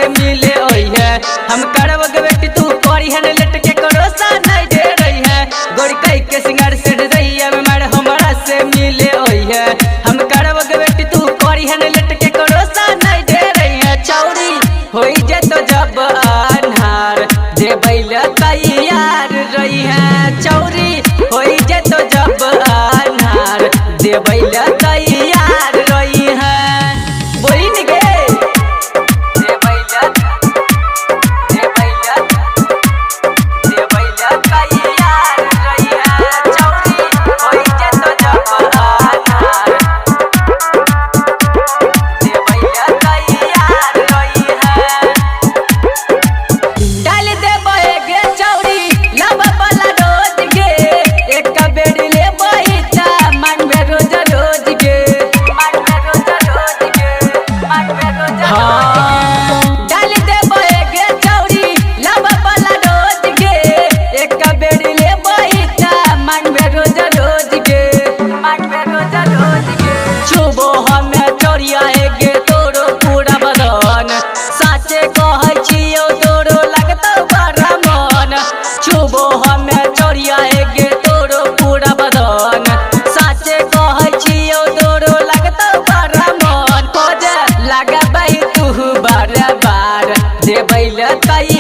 से मिले ओई है हम करब बेटी तू करी है लट के करोसा नहीं दे रही है गोरी कई के सिंगार से रही है मार हमारा से मिले ओई है हम करब बेटी तू करी है लट के करोसा नहीं दे रही है चौरी होई जे तो जब अन्हार दे बैल तैयार रही है चौरी होई जे तो जब अन्हार दे बैल तैयार रही है बोली नहीं गे दे बैल तैयार